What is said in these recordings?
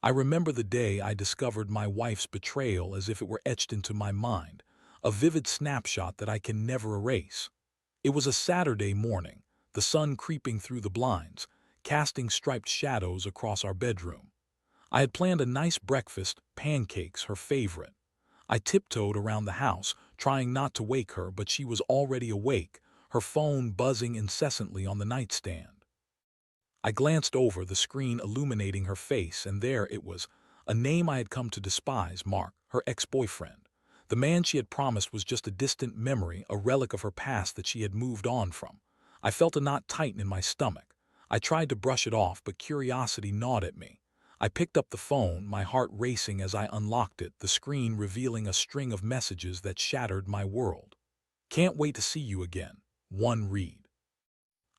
I remember the day I discovered my wife's betrayal as if it were etched into my mind, a vivid snapshot that I can never erase. It was a Saturday morning, the sun creeping through the blinds, casting striped shadows across our bedroom. I had planned a nice breakfast, pancakes, her favorite. I tiptoed around the house, trying not to wake her, but she was already awake, her phone buzzing incessantly on the nightstand. I glanced over, the screen illuminating her face, and there it was, a name I had come to despise, Mark, her ex-boyfriend. The man she had promised was just a distant memory, a relic of her past that she had moved on from. I felt a knot tighten in my stomach. I tried to brush it off, but curiosity gnawed at me. I picked up the phone, my heart racing as I unlocked it, the screen revealing a string of messages that shattered my world. Can't wait to see you again. One read.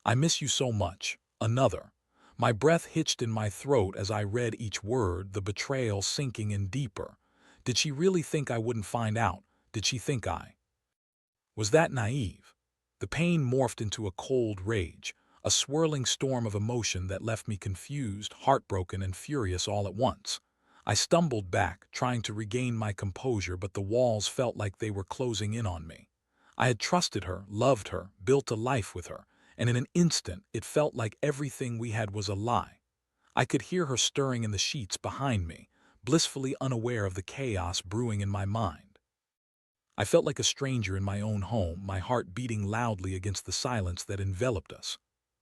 I miss you so much. Another. My breath hitched in my throat as I read each word, the betrayal sinking in deeper. Did she really think I wouldn't find out? Did she think I was that naive? The pain morphed into a cold rage, a swirling storm of emotion that left me confused, heartbroken, and furious all at once. I stumbled back, trying to regain my composure, but the walls felt like they were closing in on me. I had trusted her, loved her, built a life with her, and in an instant it felt like everything we had was a lie. I could hear her stirring in the sheets behind me, blissfully unaware of the chaos brewing in my mind. I felt like a stranger in my own home, my heart beating loudly against the silence that enveloped us.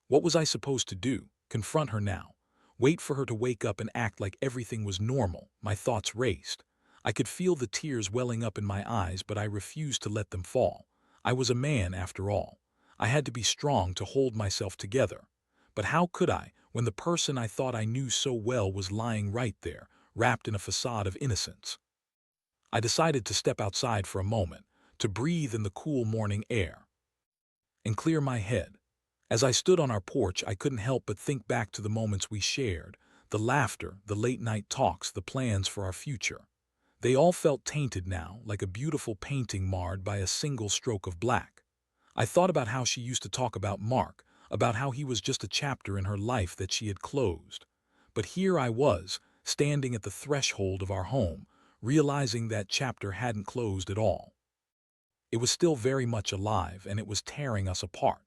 What was I supposed to do? Confront her now? Wait for her to wake up and act like everything was normal? My thoughts raced. I could feel the tears welling up in my eyes, but I refused to let them fall. I was a man, after all. I had to be strong to hold myself together. But how could I, when the person I thought I knew so well was lying right there, wrapped in a facade of innocence? I decided to step outside for a moment, to breathe in the cool morning air, and clear my head. As I stood on our porch, I couldn't help but think back to the moments we shared, the laughter, the late-night talks, the plans for our future. They all felt tainted now, like a beautiful painting marred by a single stroke of black. I thought about how she used to talk about Mark, about how he was just a chapter in her life that she had closed. But here I was, standing at the threshold of our home, realizing that chapter hadn't closed at all. It was still very much alive, and it was tearing us apart.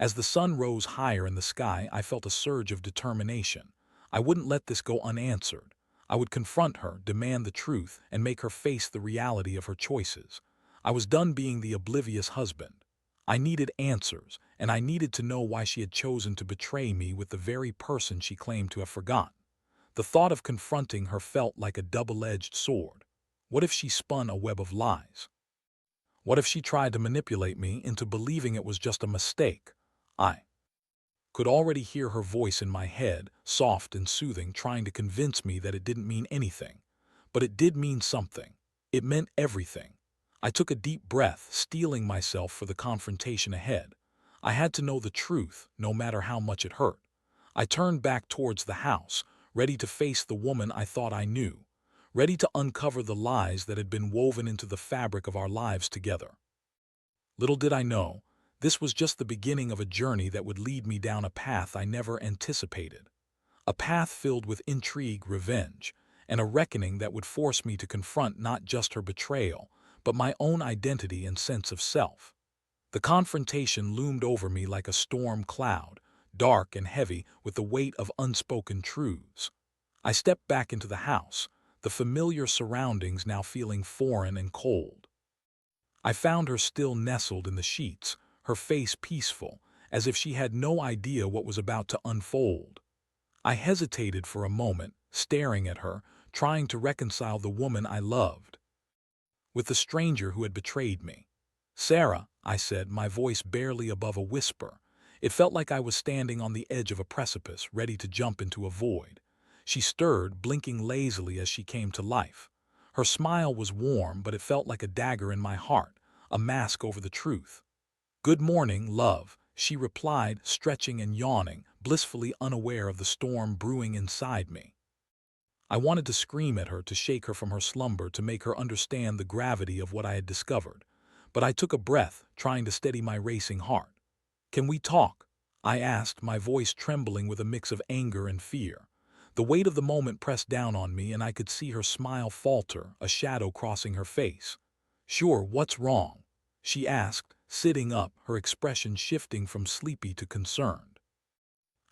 As the sun rose higher in the sky, I felt a surge of determination. I wouldn't let this go unanswered. I would confront her, demand the truth, and make her face the reality of her choices. I was done being the oblivious husband. I needed answers, and I needed to know why she had chosen to betray me with the very person she claimed to have forgotten. The thought of confronting her felt like a double-edged sword. What if she spun a web of lies? What if she tried to manipulate me into believing it was just a mistake? I could already hear her voice in my head, soft and soothing, trying to convince me that it didn't mean anything. But it did mean something. It meant everything. I took a deep breath, steeling myself for the confrontation ahead. I had to know the truth, no matter how much it hurt. I turned back towards the house, ready to face the woman I thought I knew, ready to uncover the lies that had been woven into the fabric of our lives together. Little did I know, this was just the beginning of a journey that would lead me down a path I never anticipated. A path filled with intrigue, revenge, and a reckoning that would force me to confront not just her betrayal, but my own identity and sense of self. The confrontation loomed over me like a storm cloud, dark and heavy with the weight of unspoken truths. I stepped back into the house, the familiar surroundings now feeling foreign and cold. I found her still nestled in the sheets, her face peaceful, as if she had no idea what was about to unfold. I hesitated for a moment, staring at her, trying to reconcile the woman I loved with the stranger who had betrayed me. "Sarah," I said, my voice barely above a whisper. It felt like I was standing on the edge of a precipice, ready to jump into a void. She stirred, blinking lazily as she came to life. Her smile was warm, but it felt like a dagger in my heart, a mask over the truth. "Good morning, love," she replied, stretching and yawning, blissfully unaware of the storm brewing inside me. I wanted to scream at her, to shake her from her slumber, to make her understand the gravity of what I had discovered. But I took a breath, trying to steady my racing heart. "Can we talk?" I asked, my voice trembling with a mix of anger and fear. The weight of the moment pressed down on me, and I could see her smile falter, a shadow crossing her face. "Sure, what's wrong?" she asked, sitting up, her expression shifting from sleepy to concerned.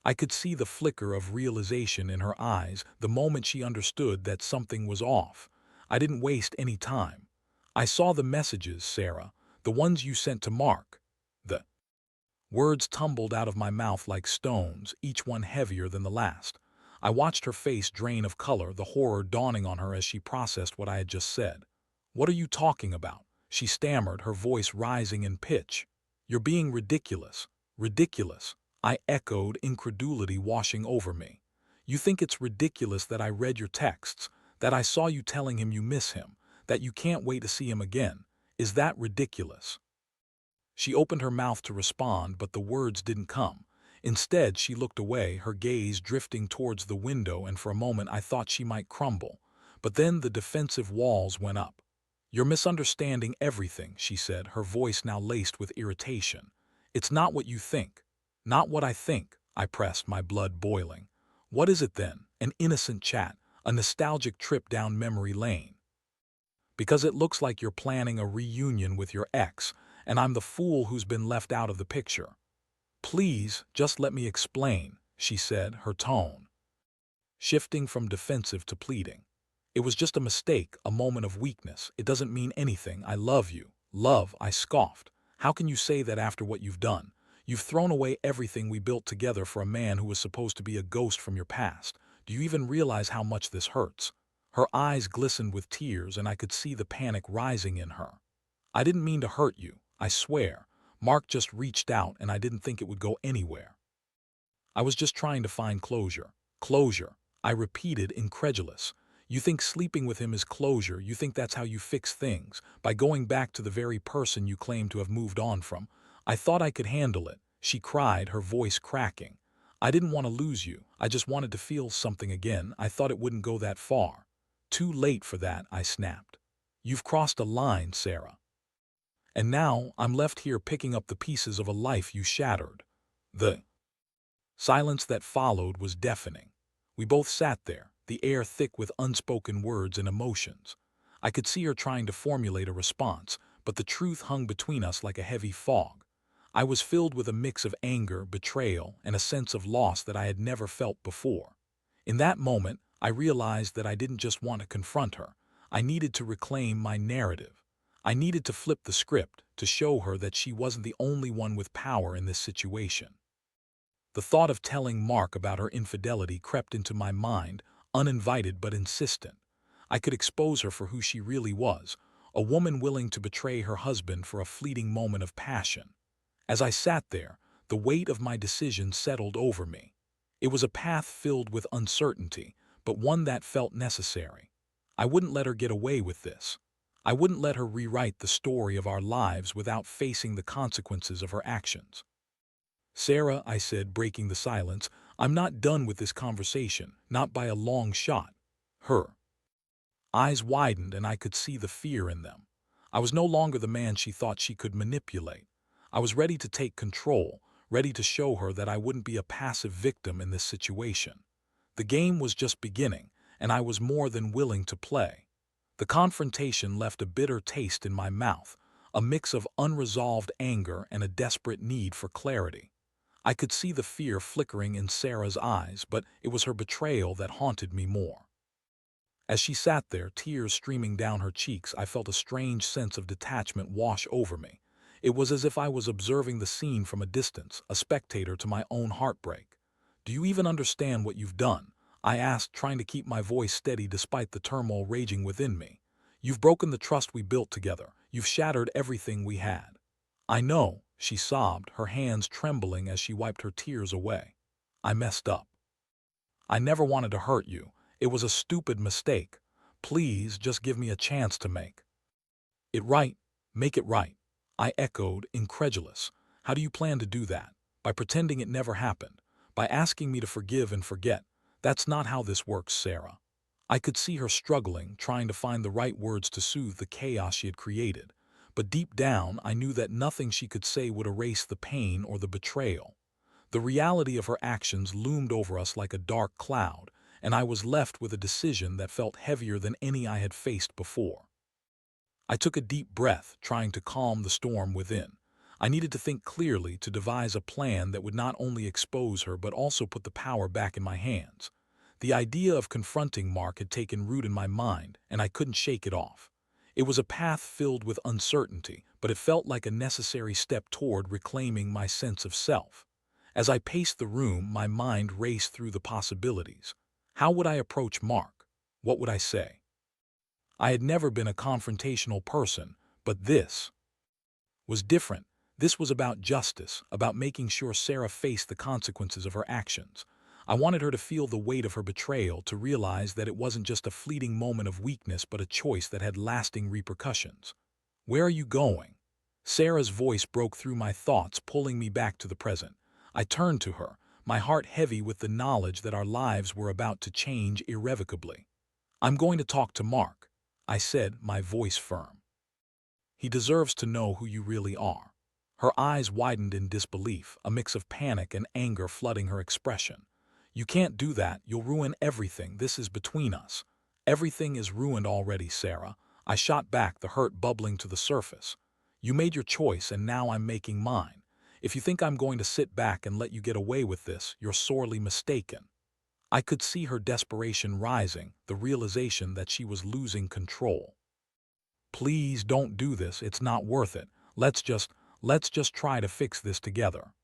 I could see the flicker of realization in her eyes the moment she understood that something was off. I didn't waste any time. "I saw the messages, Sarah, the ones you sent to Mark." The words tumbled out of my mouth like stones, each one heavier than the last. I watched her face drain of color, the horror dawning on her as she processed what I had just said. "What are you talking about?" she stammered, her voice rising in pitch. "You're being ridiculous." "Ridiculous?" I echoed, incredulity washing over me. "You think it's ridiculous that I read your texts, that I saw you telling him you miss him, that you can't wait to see him again? Is that ridiculous?" She opened her mouth to respond, but the words didn't come. Instead, she looked away, her gaze drifting towards the window, and for a moment I thought she might crumble. But then the defensive walls went up. "You're misunderstanding everything," she said, her voice now laced with irritation. "It's not what you think." "Not what I think," I pressed, my blood boiling. "What is it then? An innocent chat, a nostalgic trip down memory lane?" "Because it looks like you're planning a reunion with your ex, and I'm the fool who's been left out of the picture." "Please, just let me explain," she said, her tone shifting from defensive to pleading. "It was just a mistake, a moment of weakness. It doesn't mean anything. I love you." "Love?" I scoffed. "How can you say that after what you've done? You've thrown away everything we built together for a man who was supposed to be a ghost from your past. Do you even realize how much this hurts?" Her eyes glistened with tears, and I could see the panic rising in her. "I didn't mean to hurt you, I swear. Mark just reached out, and I didn't think it would go anywhere. I was just trying to find closure." "Closure?" I repeated, incredulous. "You think sleeping with him is closure? You think that's how you fix things, by going back to the very person you claim to have moved on from?" "I thought I could handle it," she cried, her voice cracking. "I didn't want to lose you. I just wanted to feel something again. I thought it wouldn't go that far." "Too late for that," I snapped. "You've crossed a line, Sarah. And now I'm left here picking up the pieces of a life you shattered." The silence that followed was deafening. We both sat there, the air thick with unspoken words and emotions. I could see her trying to formulate a response, but the truth hung between us like a heavy fog. I was filled with a mix of anger, betrayal, and a sense of loss that I had never felt before. In that moment, I realized that I didn't just want to confront her. I needed to reclaim my narrative. I needed to flip the script, to show her that she wasn't the only one with power in this situation. The thought of telling Mark about her infidelity crept into my mind, uninvited but insistent. I could expose her for who she really was, a woman willing to betray her husband for a fleeting moment of passion. As I sat there, the weight of my decision settled over me. It was a path filled with uncertainty, but one that felt necessary. I wouldn't let her get away with this. I wouldn't let her rewrite the story of our lives without facing the consequences of her actions. "Sarah," I said, breaking the silence, "I'm not done with this conversation, not by a long shot." Her eyes widened, and I could see the fear in them. I was no longer the man she thought she could manipulate. I was ready to take control, ready to show her that I wouldn't be a passive victim in this situation. The game was just beginning, and I was more than willing to play. The confrontation left a bitter taste in my mouth, a mix of unresolved anger and a desperate need for clarity. I could see the fear flickering in Sarah's eyes, but it was her betrayal that haunted me more. As she sat there, tears streaming down her cheeks, I felt a strange sense of detachment wash over me. It was as if I was observing the scene from a distance, a spectator to my own heartbreak. "Do you even understand what you've done?" I asked, trying to keep my voice steady despite the turmoil raging within me. "You've broken the trust we built together. You've shattered everything we had." "I know," she sobbed, her hands trembling as she wiped her tears away. "I messed up. I never wanted to hurt you. It was a stupid mistake. Please, just give me a chance to make it right." "Make it right," I echoed, incredulous. "How do you plan to do that? By pretending it never happened? By asking me to forgive and forget? That's not how this works, Sarah." I could see her struggling, trying to find the right words to soothe the chaos she had created. But deep down, I knew that nothing she could say would erase the pain or the betrayal. The reality of her actions loomed over us like a dark cloud, and I was left with a decision that felt heavier than any I had faced before. I took a deep breath, trying to calm the storm within. I needed to think clearly, to devise a plan that would not only expose her but also put the power back in my hands. The idea of confronting Mark had taken root in my mind, and I couldn't shake it off. It was a path filled with uncertainty, but it felt like a necessary step toward reclaiming my sense of self. As I paced the room, my mind raced through the possibilities. How would I approach Mark? What would I say? I had never been a confrontational person, but this was different. This was about justice, about making sure Sarah faced the consequences of her actions. I wanted her to feel the weight of her betrayal, to realize that it wasn't just a fleeting moment of weakness but a choice that had lasting repercussions. "Where are you going?" Sarah's voice broke through my thoughts, pulling me back to the present. I turned to her, my heart heavy with the knowledge that our lives were about to change irrevocably. "I'm going to talk to Mark," I said, my voice firm. "He deserves to know who you really are." Her eyes widened in disbelief, a mix of panic and anger flooding her expression. "You can't do that. You'll ruin everything. This is between us." "Everything is ruined already, Sarah," I shot back, the hurt bubbling to the surface. "You made your choice, and now I'm making mine. If you think I'm going to sit back and let you get away with this, you're sorely mistaken." I could see her desperation rising, the realization that she was losing control. "Please don't do this. It's not worth it. Let's just try to fix this together."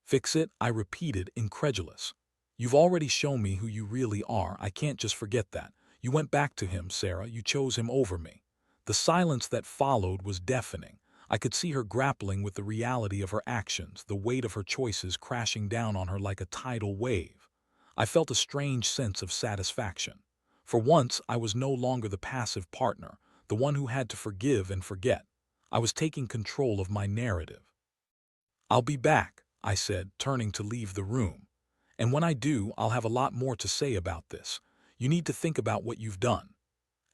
"Fix it?" I repeated, incredulous. "You've already shown me who you really are. I can't just forget that. You went back to him, Sarah. You chose him over me." The silence that followed was deafening. I could see her grappling with the reality of her actions, the weight of her choices crashing down on her like a tidal wave. I felt a strange sense of satisfaction. For once, I was no longer the passive partner, the one who had to forgive and forget. I was taking control of my narrative. "I'll be back," I said, turning to leave the room. "And when I do, I'll have a lot more to say about this. You need to think about what you've done."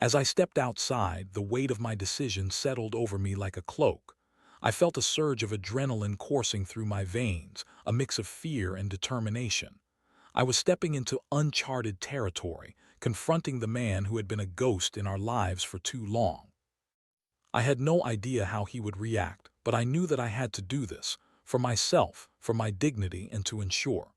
As I stepped outside, the weight of my decision settled over me like a cloak. I felt a surge of adrenaline coursing through my veins, a mix of fear and determination. I was stepping into uncharted territory, confronting the man who had been a ghost in our lives for too long. I had no idea how he would react, but I knew that I had to do this, for myself, for my dignity, and to ensure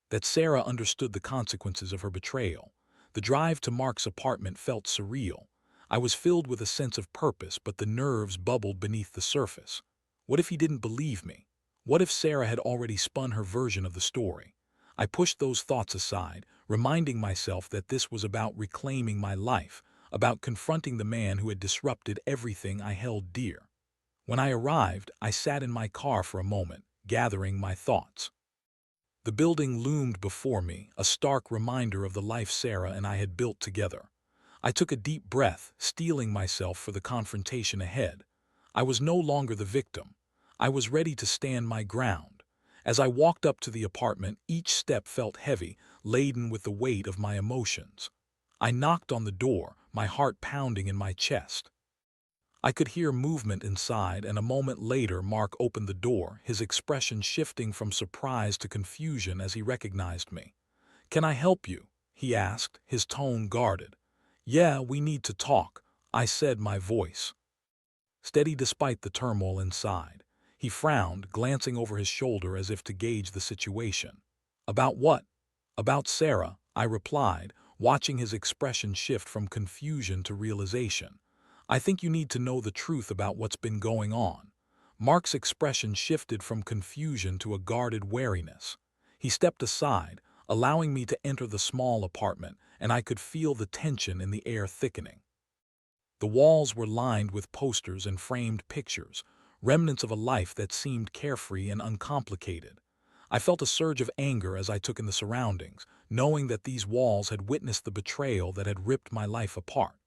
that Sarah understood the consequences of her betrayal. The drive to Mark's apartment felt surreal. I was filled with a sense of purpose, but the nerves bubbled beneath the surface. What if he didn't believe me? What if Sarah had already spun her version of the story? I pushed those thoughts aside, reminding myself that this was about reclaiming my life, about confronting the man who had disrupted everything I held dear. When I arrived, I sat in my car for a moment, gathering my thoughts. The building loomed before me, a stark reminder of the life Sarah and I had built together. I took a deep breath, steeling myself for the confrontation ahead. I was no longer the victim. I was ready to stand my ground. As I walked up to the apartment, each step felt heavy, laden with the weight of my emotions. I knocked on the door, my heart pounding in my chest. I could hear movement inside, and a moment later Mark opened the door, his expression shifting from surprise to confusion as he recognized me. "Can I help you?" he asked, his tone guarded. "Yeah, we need to talk," I said, my voice steady despite the turmoil inside. He frowned, glancing over his shoulder as if to gauge the situation. "About what?" "About Sarah," I replied, watching his expression shift from confusion to realization. "I think you need to know the truth about what's been going on." Mark's expression shifted from confusion to a guarded wariness. He stepped aside, allowing me to enter the small apartment, and I could feel the tension in the air thickening. The walls were lined with posters and framed pictures, remnants of a life that seemed carefree and uncomplicated. I felt a surge of anger as I took in the surroundings, knowing that these walls had witnessed the betrayal that had ripped my life apart.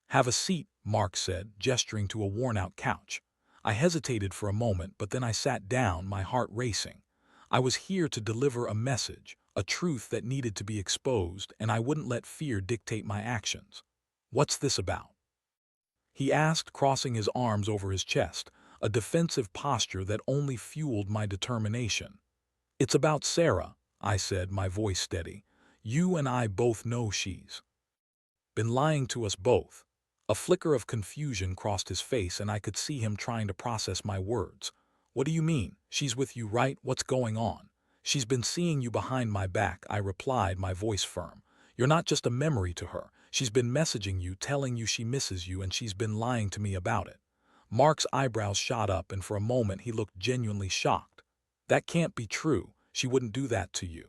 "Have a seat," Mark said, gesturing to a worn-out couch. I hesitated for a moment, but then I sat down, my heart racing. I was here to deliver a message, a truth that needed to be exposed, and I wouldn't let fear dictate my actions. "What's this about?" he asked, crossing his arms over his chest, a defensive posture that only fueled my determination. "It's about Sarah," I said, my voice steady. You and I both know she's been lying to us both. A flicker of confusion crossed his face and I could see him trying to process my words. What do you mean? She's with you, right? What's going on? She's been seeing you behind my back, I replied, my voice firm. You're not just a memory to her. She's been messaging you, telling you she misses you, and she's been lying to me about it. Mark's eyebrows shot up and for a moment he looked genuinely shocked. That can't be true. She wouldn't do that to you.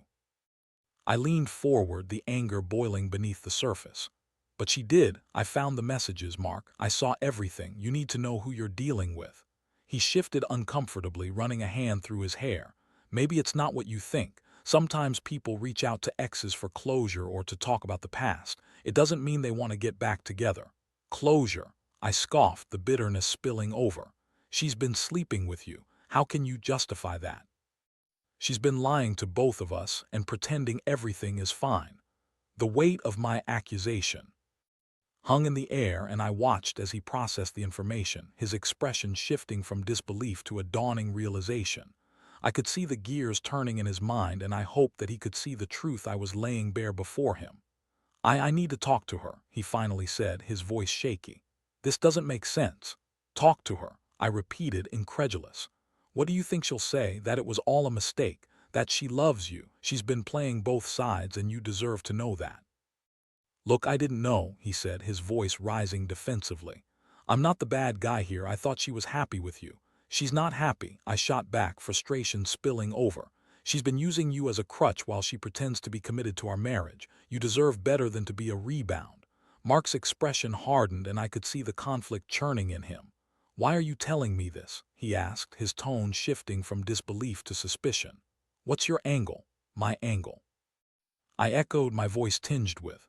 I leaned forward, the anger boiling beneath the surface. But she did. I found the messages, Mark. I saw everything. You need to know who you're dealing with. He shifted uncomfortably, running a hand through his hair. Maybe it's not what you think. Sometimes people reach out to exes for closure or to talk about the past. It doesn't mean they want to get back together. Closure. I scoffed, the bitterness spilling over. She's been sleeping with you. How can you justify that? She's been lying to both of us and pretending everything is fine. The weight of my accusation hung in the air, and I watched as he processed the information, his expression shifting from disbelief to a dawning realization. I could see the gears turning in his mind, and I hoped that he could see the truth I was laying bare before him. I need to talk to her, he finally said, his voice shaky. This doesn't make sense. Talk to her, I repeated, incredulous. What do you think she'll say? That it was all a mistake, that she loves you. She's been playing both sides, and you deserve to know that. Look, I didn't know, he said, his voice rising defensively. I'm not the bad guy here. I thought she was happy with you. She's not happy, I shot back, frustration spilling over. She's been using you as a crutch while she pretends to be committed to our marriage. You deserve better than to be a rebound. Mark's expression hardened, and I could see the conflict churning in him. Why are you telling me this? He asked, his tone shifting from disbelief to suspicion. What's your angle? My angle, I echoed, my voice tinged with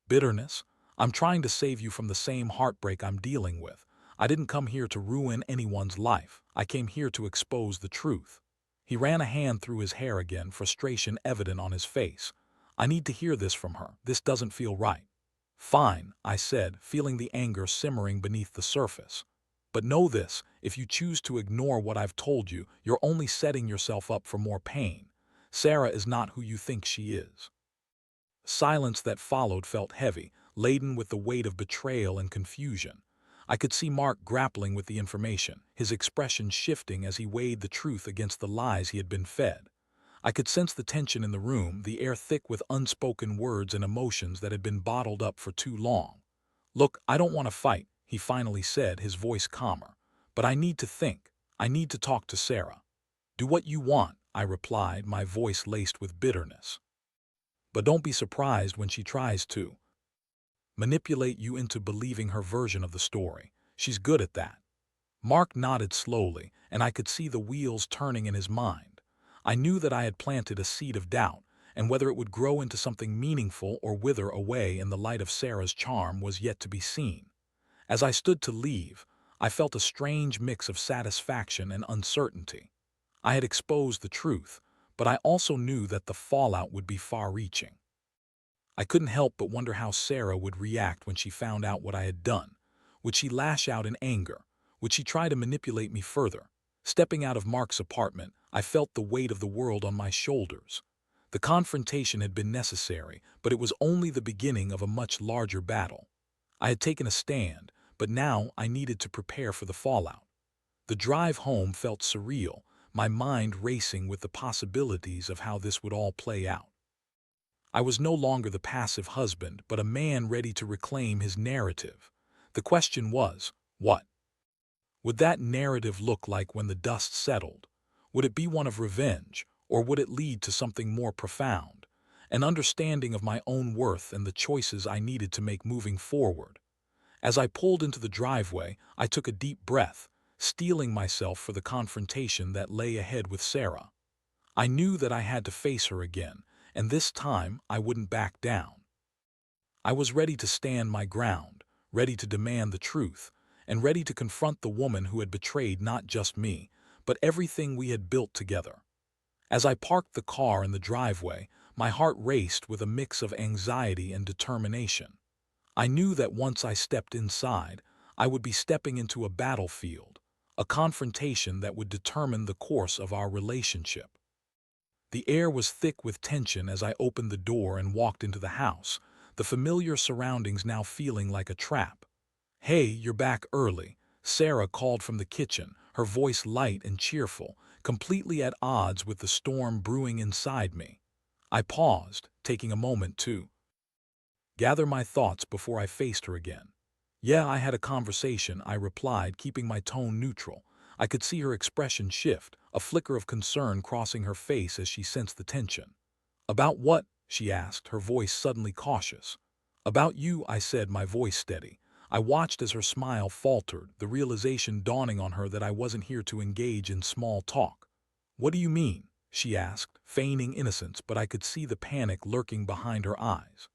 bitterness. I'm trying to save you from the same heartbreak I'm dealing with. I didn't come here to ruin anyone's life. I came here to expose the truth. He ran a hand through his hair again, frustration evident on his face. I need to hear this from her. This doesn't feel right. Fine, I said, feeling the anger simmering beneath the surface. But know this, if you choose to ignore what I've told you, you're only setting yourself up for more pain. Sarah is not who you think she is. Silence that followed felt heavy, laden with the weight of betrayal and confusion. I could see Mark grappling with the information, his expression shifting as he weighed the truth against the lies he had been fed. I could sense the tension in the room, the air thick with unspoken words and emotions that had been bottled up for too long. Look, I don't want to fight, he finally said, his voice calmer. But I need to think. I need to talk to Sarah. Do what you want, I replied, my voice laced with bitterness. But don't be surprised when she tries to manipulate you into believing her version of the story. She's good at that. Mark nodded slowly, and I could see the wheels turning in his mind. I knew that I had planted a seed of doubt, and whether it would grow into something meaningful or wither away in the light of Sarah's charm was yet to be seen. As I stood to leave, I felt a strange mix of satisfaction and uncertainty. I had exposed the truth, but I also knew that the fallout would be far-reaching. I couldn't help but wonder how Sarah would react when she found out what I had done. Would she lash out in anger? Would she try to manipulate me further? Stepping out of Mark's apartment, I felt the weight of the world on my shoulders. The confrontation had been necessary, but it was only the beginning of a much larger battle. I had taken a stand, but now I needed to prepare for the fallout. The drive home felt surreal, my mind racing with the possibilities of how this would all play out. I was no longer the passive husband, but a man ready to reclaim his narrative. The question was, what would that narrative look like when the dust settled? Would it be one of revenge, or would it lead to something more profound? An understanding of my own worth and the choices I needed to make moving forward. As I pulled into the driveway, I took a deep breath, steeling myself for the confrontation that lay ahead with Sarah. I knew that I had to face her again, and this time I wouldn't back down. I was ready to stand my ground, ready to demand the truth, and ready to confront the woman who had betrayed not just me, but everything we had built together. As I parked the car in the driveway, my heart raced with a mix of anxiety and determination. I knew that once I stepped inside, I would be stepping into a battlefield, a confrontation that would determine the course of our relationship. The air was thick with tension as I opened the door and walked into the house, the familiar surroundings now feeling like a trap. "Hey, you're back early," Sarah called from the kitchen, her voice light and cheerful, completely at odds with the storm brewing inside me. I paused, taking a moment to gather my thoughts before I faced her again. "Yeah, I had a conversation," I replied, keeping my tone neutral. I could see her expression shift, a flicker of concern crossing her face as she sensed the tension. "About what?" she asked, her voice suddenly cautious. "About you," I said, my voice steady. I watched as her smile faltered, the realization dawning on her that I wasn't here to engage in small talk. "What do you mean?" she asked, feigning innocence, but I could see the panic lurking behind her eyes.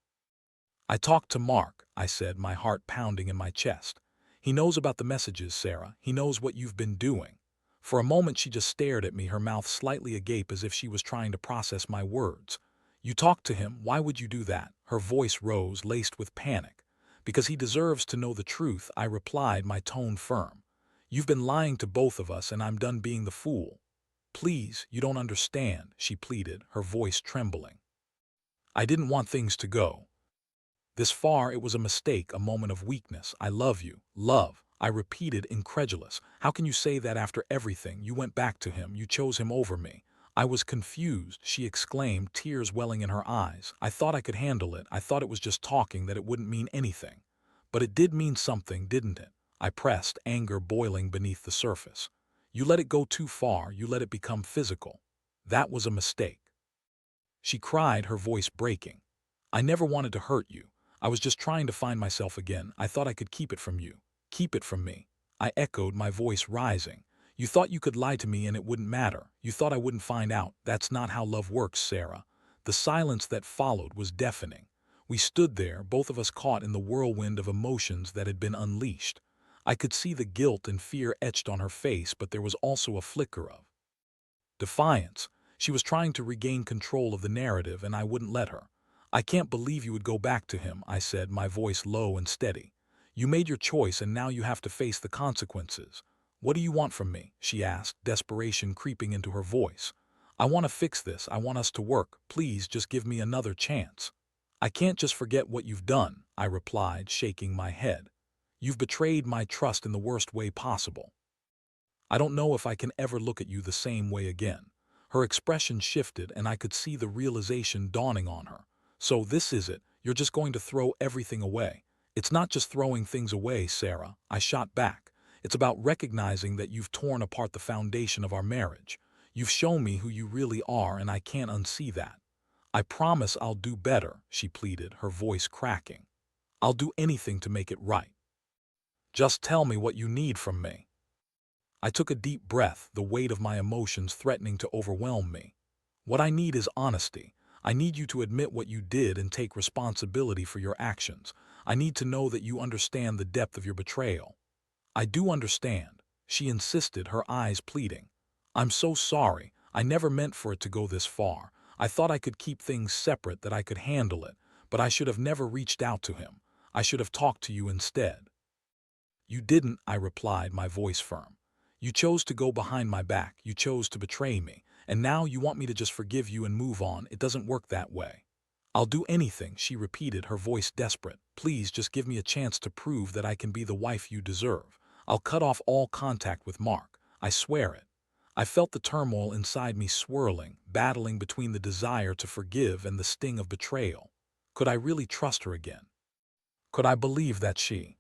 "I talked to Mark," I said, my heart pounding in my chest. "He knows about the messages, Sarah. He knows what you've been doing." For a moment she just stared at me, her mouth slightly agape as if she was trying to process my words. "You talked to him? Why would you do that?" Her voice rose, laced with panic. "Because he deserves to know the truth," I replied, my tone firm. "You've been lying to both of us, and I'm done being the fool." "Please, you don't understand," she pleaded, her voice trembling. "I didn't want things to go this far. It was a mistake, a moment of weakness. I love you." "Love?" I repeated, incredulous. "How can you say that after everything? You went back to him. You chose him over me." "I was confused," she exclaimed, tears welling in her eyes. "I thought I could handle it. I thought it was just talking, that it wouldn't mean anything." "But it did mean something, didn't it?" I pressed, anger boiling beneath the surface. "You let it go too far. You let it become physical. That was a mistake." She cried, her voice breaking. "I never wanted to hurt you. I was just trying to find myself again. I thought I could keep it from you." "Keep it from me?" I echoed, my voice rising. "You thought you could lie to me and it wouldn't matter. You thought I wouldn't find out. That's not how love works, Sarah." The silence that followed was deafening. We stood there, both of us caught in the whirlwind of emotions that had been unleashed. I could see the guilt and fear etched on her face, but there was also a flicker of defiance. She was trying to regain control of the narrative, and I wouldn't let her. "I can't believe you would go back to him," I said, my voice low and steady. "You made your choice, and now you have to face the consequences." "What do you want from me?" she asked, desperation creeping into her voice. "I want to fix this. I want us to work. Please just give me another chance." "I can't just forget what you've done," I replied, shaking my head. "You've betrayed my trust in the worst way possible. I don't know if I can ever look at you the same way again." Her expression shifted, and I could see the realization dawning on her. "So this is it. You're just going to throw everything away." "It's not just throwing things away, Sarah," I shot back. "It's about recognizing that you've torn apart the foundation of our marriage. You've shown me who you really are, and I can't unsee that." "I promise I'll do better," she pleaded, her voice cracking. "I'll do anything to make it right. Just tell me what you need from me." I took a deep breath, the weight of my emotions threatening to overwhelm me. "What I need is honesty. I need you to admit what you did and take responsibility for your actions. I need to know that you understand the depth of your betrayal." "I do understand," she insisted, her eyes pleading. "I'm so sorry. I never meant for it to go this far. I thought I could keep things separate, that I could handle it, but I should have never reached out to him. I should have talked to you instead." "You didn't," I replied, my voice firm. "You chose to go behind my back. You chose to betray me. And now you want me to just forgive you and move on. It doesn't work that way." "I'll do anything," she repeated, her voice desperate. "Please just give me a chance to prove that I can be the wife you deserve. I'll cut off all contact with Mark. I swear it." I felt the turmoil inside me swirling, battling between the desire to forgive and the sting of betrayal. Could I really trust her again? Could I believe that she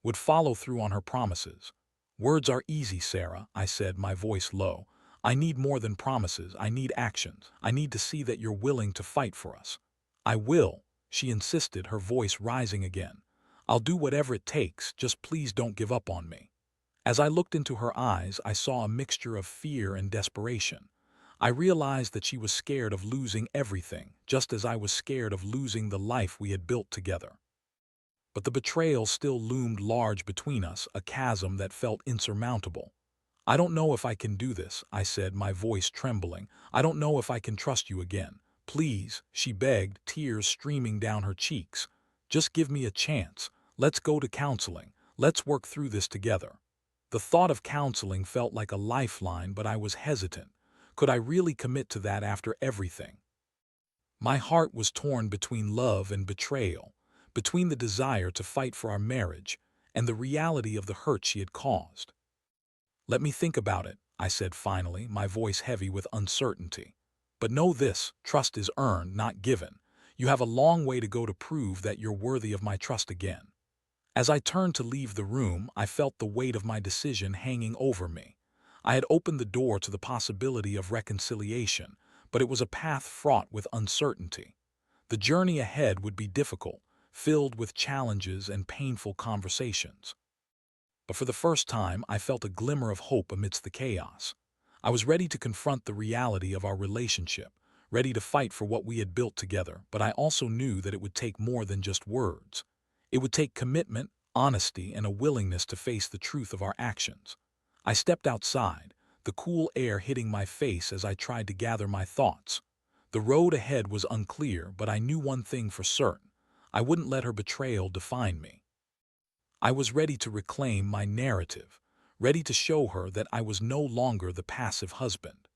would follow through on her promises? "Words are easy, Sarah," I said, my voice low. "I need more than promises. I need actions. I need to see that you're willing to fight for us." "I will," she insisted, her voice rising again. "I'll do whatever it takes. Just please don't give up on me." As I looked into her eyes, I saw a mixture of fear and desperation. I realized that she was scared of losing everything, just as I was scared of losing the life we had built together. But the betrayal still loomed large between us, a chasm that felt insurmountable. "I don't know if I can do this," I said, my voice trembling. "I don't know if I can trust you again." "Please," she begged, tears streaming down her cheeks. "Just give me a chance. Let's go to counseling. Let's work through this together." The thought of counseling felt like a lifeline, but I was hesitant. Could I really commit to that after everything? My heart was torn between love and betrayal, between the desire to fight for our marriage and the reality of the hurt she had caused. "Let me think about it," I said finally, my voice heavy with uncertainty. "But know this, trust is earned, not given. You have a long way to go to prove that you're worthy of my trust again." As I turned to leave the room, I felt the weight of my decision hanging over me. I had opened the door to the possibility of reconciliation, but it was a path fraught with uncertainty. The journey ahead would be difficult, filled with challenges and painful conversations. But for the first time, I felt a glimmer of hope amidst the chaos. I was ready to confront the reality of our relationship, ready to fight for what we had built together, but I also knew that it would take more than just words. It would take commitment, honesty, and a willingness to face the truth of our actions. I stepped outside, the cool air hitting my face as I tried to gather my thoughts. The road ahead was unclear, but I knew one thing for certain. I wouldn't let her betrayal define me. I was ready to reclaim my narrative, ready to show her that I was no longer the passive husband.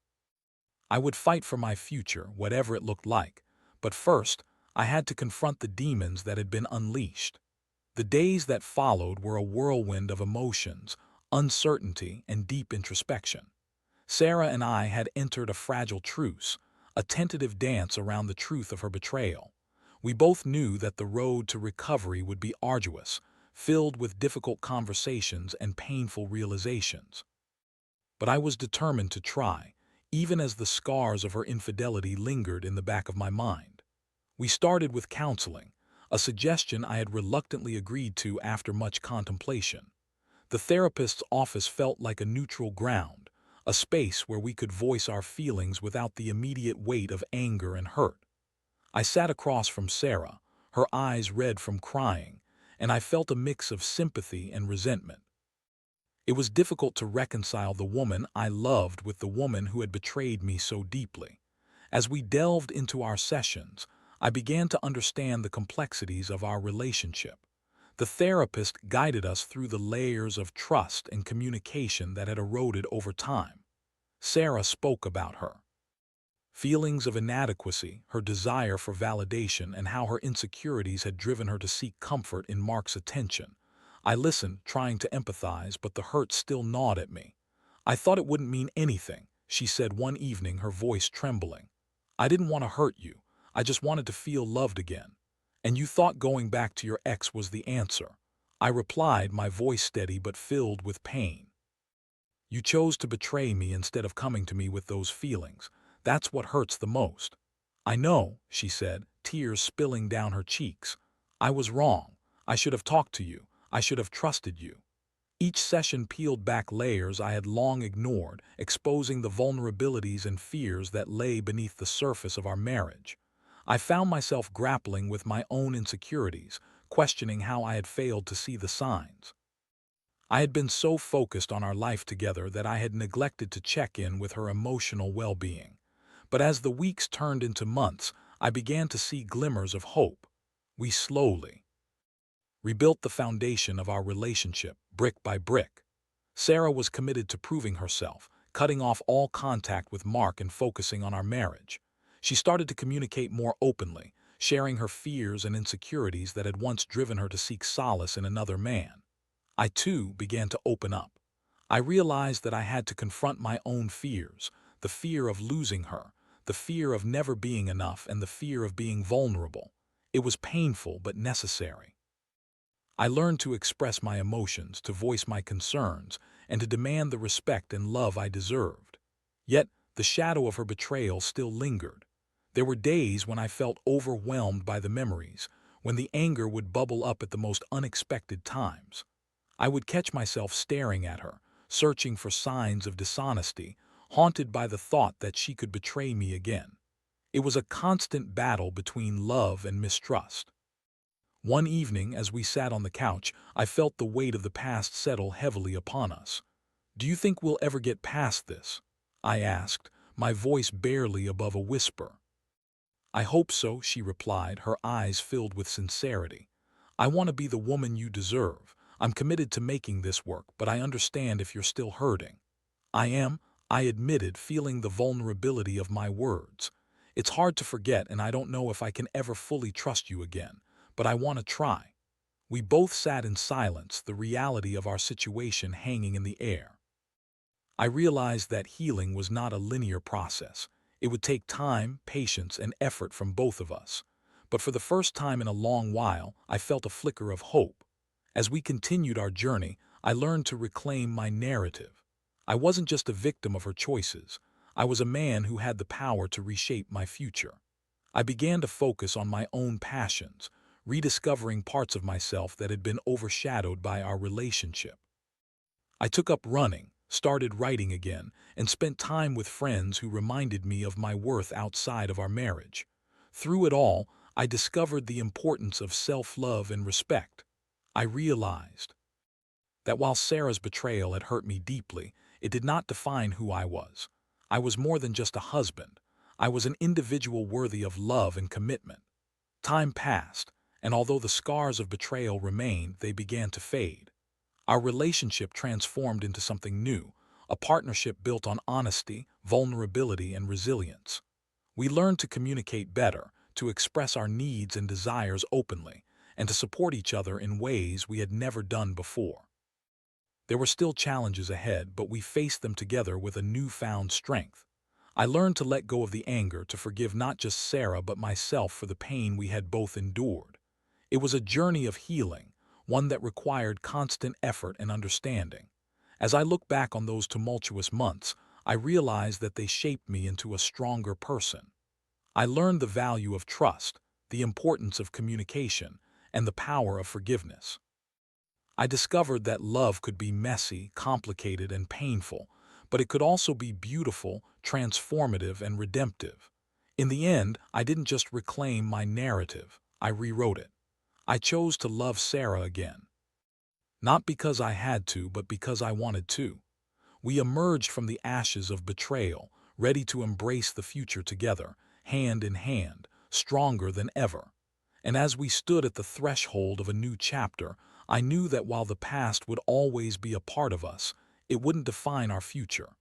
I would fight for my future, whatever it looked like, but first, I had to confront the demons that had been unleashed. The days that followed were a whirlwind of emotions, uncertainty, and deep introspection. Sarah and I had entered a fragile truce, a tentative dance around the truth of her betrayal. We both knew that the road to recovery would be arduous, filled with difficult conversations and painful realizations. But I was determined to try, even as the scars of her infidelity lingered in the back of my mind. We started with counseling, a suggestion I had reluctantly agreed to after much contemplation. The therapist's office felt like a neutral ground, a space where we could voice our feelings without the immediate weight of anger and hurt. I sat across from Sarah, her eyes red from crying, and I felt a mix of sympathy and resentment. It was difficult to reconcile the woman I loved with the woman who had betrayed me so deeply. As we delved into our sessions, I began to understand the complexities of our relationship. The therapist guided us through the layers of trust and communication that had eroded over time. Sarah spoke about her feelings of inadequacy, her desire for validation, and how her insecurities had driven her to seek comfort in Mark's attention. I listened, trying to empathize, but the hurt still gnawed at me. "I thought it wouldn't mean anything," she said one evening, her voice trembling. "I didn't want to hurt you. I just wanted to feel loved again. And you thought going back to your ex was the answer." I replied, my voice steady but filled with pain. "You chose to betray me instead of coming to me with those feelings. That's what hurts the most." "I know," she said, tears spilling down her cheeks. "I was wrong. I should have talked to you. I should have trusted you." Each session peeled back layers I had long ignored, exposing the vulnerabilities and fears that lay beneath the surface of our marriage. I found myself grappling with my own insecurities, questioning how I had failed to see the signs. I had been so focused on our life together that I had neglected to check in with her emotional well-being. But as the weeks turned into months, I began to see glimmers of hope. We slowly rebuilt the foundation of our relationship, brick by brick. Sarah was committed to proving herself, cutting off all contact with Mark and focusing on our marriage. She started to communicate more openly, sharing her fears and insecurities that had once driven her to seek solace in another man. I too began to open up. I realized that I had to confront my own fears, the fear of losing her, the fear of never being enough, and the fear of being vulnerable. It was painful but necessary. I learned to express my emotions, to voice my concerns, and to demand the respect and love I deserved. Yet, the shadow of her betrayal still lingered. There were days when I felt overwhelmed by the memories, when the anger would bubble up at the most unexpected times. I would catch myself staring at her, searching for signs of dishonesty, haunted by the thought that she could betray me again. It was a constant battle between love and mistrust. One evening, as we sat on the couch, I felt the weight of the past settle heavily upon us. "Do you think we'll ever get past this?" I asked, my voice barely above a whisper. "I hope so," she replied, her eyes filled with sincerity. "I want to be the woman you deserve. I'm committed to making this work, but I understand if you're still hurting." "I am," I admitted, feeling the vulnerability of my words. It's hard to forget, and I don't know if I can ever fully trust you again, but I want to try. We both sat in silence, the reality of our situation hanging in the air. I realized that healing was not a linear process. It would take time, patience, and effort from both of us. But for the first time in a long while, I felt a flicker of hope. As we continued our journey, I learned to reclaim my narrative. I wasn't just a victim of her choices. I was a man who had the power to reshape my future. I began to focus on my own passions, rediscovering parts of myself that had been overshadowed by our relationship. I took up running, started writing again, and spent time with friends who reminded me of my worth outside of our marriage. Through it all, I discovered the importance of self-love and respect. I realized that while Sarah's betrayal had hurt me deeply, it did not define who I was. I was more than just a husband. I was an individual worthy of love and commitment. Time passed, and although the scars of betrayal remained, they began to fade. Our relationship transformed into something new, a partnership built on honesty, vulnerability, and resilience. We learned to communicate better, to express our needs and desires openly, and to support each other in ways we had never done before. There were still challenges ahead, but we faced them together with a newfound strength. I learned to let go of the anger, to forgive not just Sarah but myself for the pain we had both endured. It was a journey of healing, one that required constant effort and understanding. As I look back on those tumultuous months, I realize that they shaped me into a stronger person. I learned the value of trust, the importance of communication, and the power of forgiveness. I discovered that love could be messy, complicated, and painful, but it could also be beautiful, transformative, and redemptive. In the end, I didn't just reclaim my narrative, I rewrote it. I chose to love Sarah again. Not because I had to, but because I wanted to. We emerged from the ashes of betrayal, ready to embrace the future together, hand in hand, stronger than ever. And as we stood at the threshold of a new chapter, I knew that while the past would always be a part of us, it wouldn't define our future.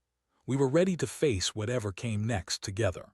We were ready to face whatever came next together.